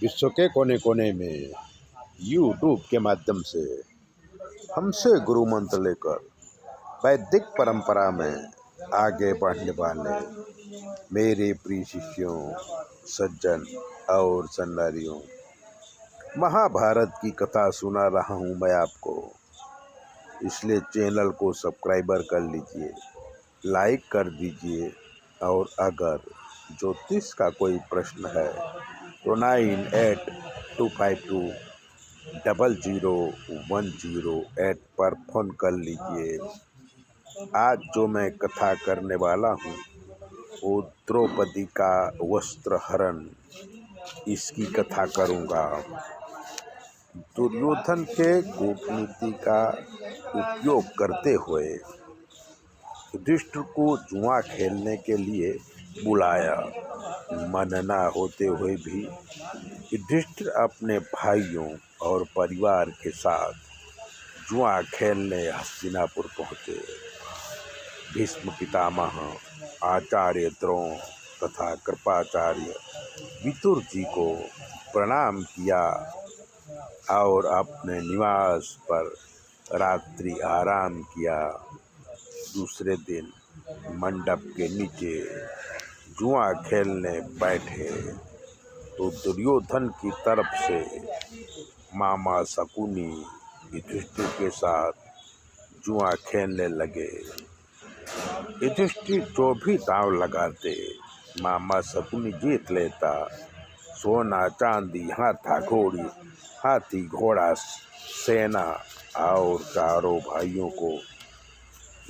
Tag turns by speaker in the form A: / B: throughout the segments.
A: विश्व के कोने कोने में यूट्यूब के माध्यम से हमसे गुरु मंत्र लेकर वैदिक परंपरा में आगे बढ़ने वाले मेरे प्रिय शिष्यों, सज्जन और सन्नारियों, महाभारत की कथा सुना रहा हूँ मैं आपको। इसलिए चैनल को सब्सक्राइबर कर लीजिए, लाइक कर दीजिए और अगर ज्योतिष का कोई प्रश्न है तो 9825200108 पर फोन कर लीजिए। आज जो मैं कथा करने वाला हूँ वो द्रौपदी का वस्त्र हरण, इसकी कथा करूँगा। दुर्योधन के कूटनीति का उपयोग करते हुए युधिष्ठिर को जुआ खेलने के लिए बुलाया। मना होते हुए भी युधिष्ठिर अपने भाइयों और परिवार के साथ जुआ खेलने हस्तिनापुर पहुँचे। भीष्म पितामह, आचार्य द्रोण तथा कृपाचार्य विदुर जी को प्रणाम किया और अपने निवास पर रात्रि आराम किया। दूसरे दिन मंडप के नीचे जुआ खेलने बैठे तो दुर्योधन की तरफ से मामा शकुनी युधिष्ठिर के साथ जुआ खेलने लगे। युधिष्ठिर जो भी दांव लगाते मामा शकुनी जीत लेता। सोना चांदी, हाथी घोड़ा, सेना और चारों भाइयों को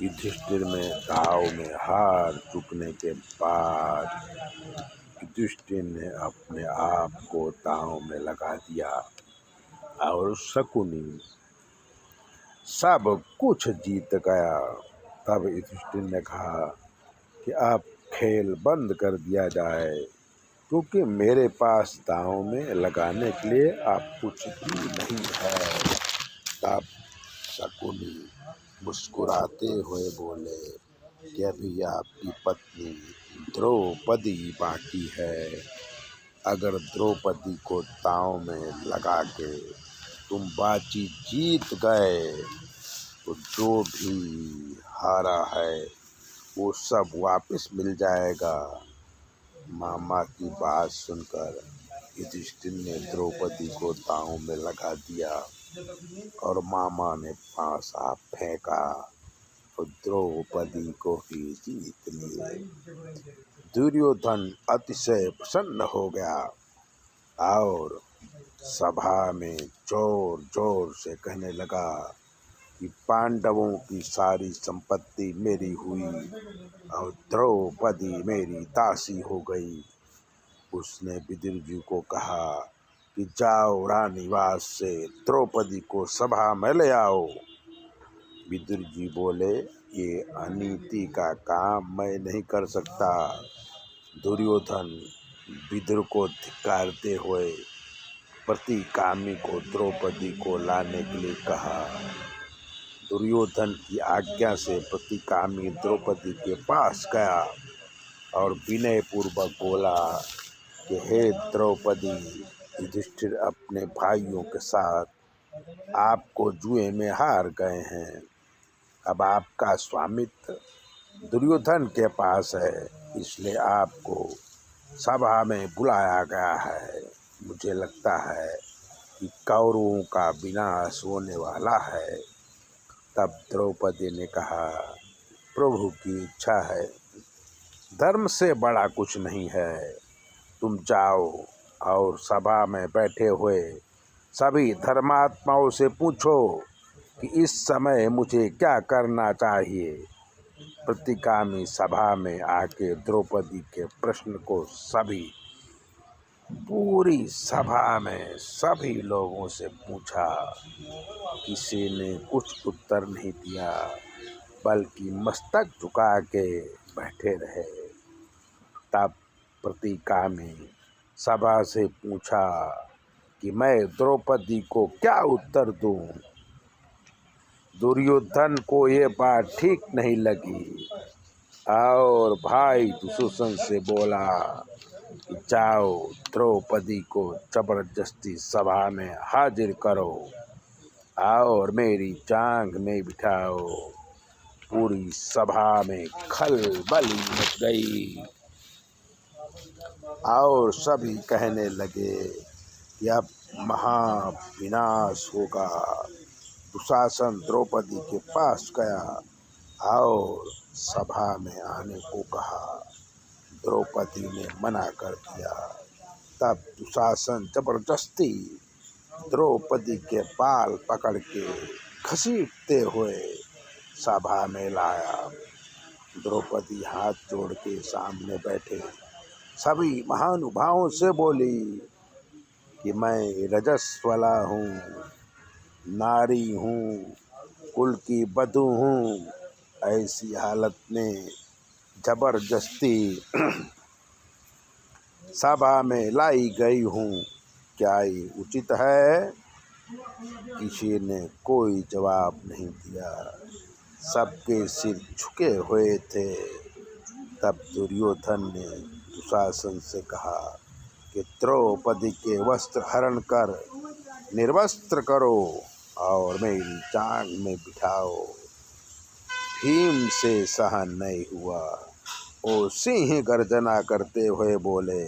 A: युधिष्ठिर में दाव में हार चुकने के बाद युधिष्ठिर ने अपने आप को दांव में लगा दिया और शकुनी सब कुछ जीत गया। तब युधिष्ठिर ने कहा कि अब खेल बंद कर दिया जाए, क्योंकि मेरे पास दांव में लगाने के लिए अब कुछ भी नहीं है। तब शकुनी मुस्कुराते हुए बोले कि अभी आपकी पत्नी द्रौपदी बाकी है। अगर द्रौपदी को दांव में लगा के तुम बाजी जीत गए तो जो भी हारा है वो सब वापस मिल जाएगा। मामा की बात सुनकर युधिष्ठिर ने द्रौपदी को दांव में लगा दिया और मामा ने पासा फेंका और द्रौपदी को ही जीत लिए। दुर्योधन अतिशय प्रसन्न हो गया और सभा में जोर जोर से कहने लगा कि पांडवों की सारी संपत्ति मेरी हुई और द्रौपदी मेरी दासी हो गई। उसने विदुर जी को कहा कि जाओ रानीवास से द्रौपदी को सभा में ले आओ। विदुर जी बोले, ये अनीति का काम मैं नहीं कर सकता। दुर्योधन विदुर को धिक्कारते हुए प्रतिकामी को द्रौपदी को लाने के लिए कहा। दुर्योधन की आज्ञा से प्रतिकामी द्रौपदी के पास गया और विनय पूर्वक बोला कि हे द्रौपदी, युधिष्ठिर अपने भाइयों के साथ आपको जुए में हार गए हैं। अब आपका स्वामित्व दुर्योधन के पास है, इसलिए आपको सभा में बुलाया गया है। मुझे लगता है कि कौरवों का विनाश होने वाला है। तब द्रौपदी ने कहा, प्रभु की इच्छा है, धर्म से बड़ा कुछ नहीं है। तुम जाओ और सभा में बैठे हुए सभी धर्मात्माओं से पूछो कि इस समय मुझे क्या करना चाहिए। प्रतिकामी सभा में आके द्रौपदी के प्रश्न को पूरी सभा में सभी लोगों से पूछा। किसी ने कुछ उत्तर नहीं दिया, बल्कि मस्तक झुका के बैठे रहे। तब प्रतिकामी सभा से पूछा कि मैं द्रौपदी को क्या उत्तर दूं। दुर्योधन को ये बात ठीक नहीं लगी और भाई दुशासन से बोला कि जाओ द्रौपदी को जबरदस्ती सभा में हाजिर करो, आओ और मेरी जांग में बिठाओ। पूरी सभा में खलबली मच गई और सभी कहने लगे कि अब महाविनाश होगा। दुशासन द्रौपदी के पास गया और सभा में आने को कहा। द्रौपदी ने मना कर दिया। तब दुशासन जबरदस्ती द्रौपदी के बाल पकड़ के घसीटते हुए सभा में लाया। द्रौपदी हाथ जोड़ के सामने बैठे सभी महानुभावों से बोली कि मैं रजस्वला हूँ, नारी हूँ, कुल की बधू हूँ। ऐसी हालत में जबरदस्ती सभा में लाई गई हूँ, क्या ये उचित है? किसी ने कोई जवाब नहीं दिया, सबके सिर झुके हुए थे। तब दुर्योधन ने दुशासन से कहा कि द्रौपदी के वस्त्र हरण कर निर्वस्त्र करो और मेरी जांग में बिठाओ। भीम से सहन नहीं हुआ। वो सिंह गर्जना करते हुए बोले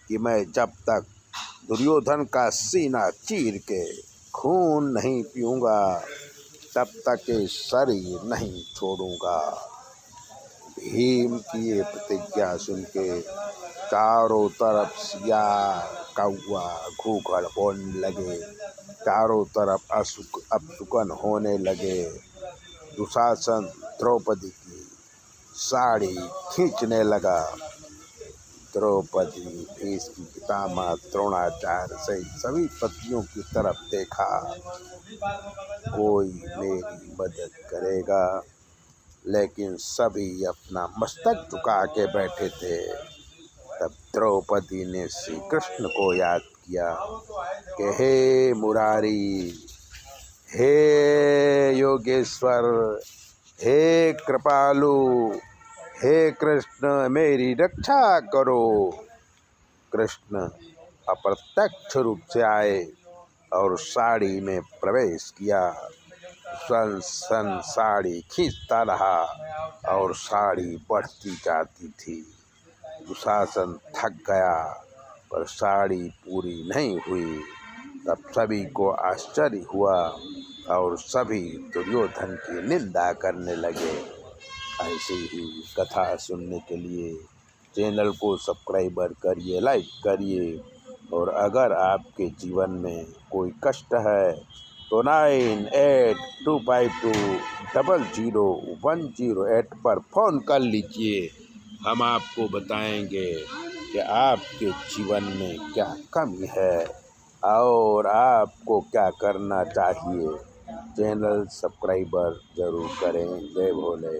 A: कि मैं जब तक दुर्योधन का सीना चीर के खून नहीं पीऊँगा तब तक ये शरीर नहीं छोड़ूंगा। भीम की ये प्रतिज्ञा सुन के चारों तरफ सिया कौआ घूघड़ बोलने लगे, चारों तरफ अपशुकन होने लगे। दुशासन द्रौपदी की साड़ी खींचने लगा। द्रौपदी भीष्म पितामह द्रोणाचार्य सहित सभी पतियों की तरफ देखा, कोई मेरी मदद करेगा, लेकिन सभी अपना मस्तक झुका के बैठे थे। तब द्रौपदी ने श्री कृष्ण को याद किया कि हे मुरारी, हे योगेश्वर, हे कृपालु, हे कृष्ण मेरी रक्षा करो। कृष्ण अप्रत्यक्ष रूप से आए और साड़ी में प्रवेश किया। सन साड़ी खींचता रहा और साड़ी बढ़ती जाती थी। दुशासन थक गया पर साड़ी पूरी नहीं हुई। तब सभी को आश्चर्य हुआ और सभी दुर्योधन की निंदा करने लगे। ऐसी ही कथा सुनने के लिए चैनल को सब्सक्राइब करिए, लाइक करिए। और अगर आपके जीवन में कोई कष्ट है तो 9825200108 पर फ़ोन कर लीजिए। हम आपको बताएंगे कि आपके जीवन में क्या कमी है और आपको क्या करना चाहिए। चैनल सब्सक्राइबर ज़रूर करें। जय भोले।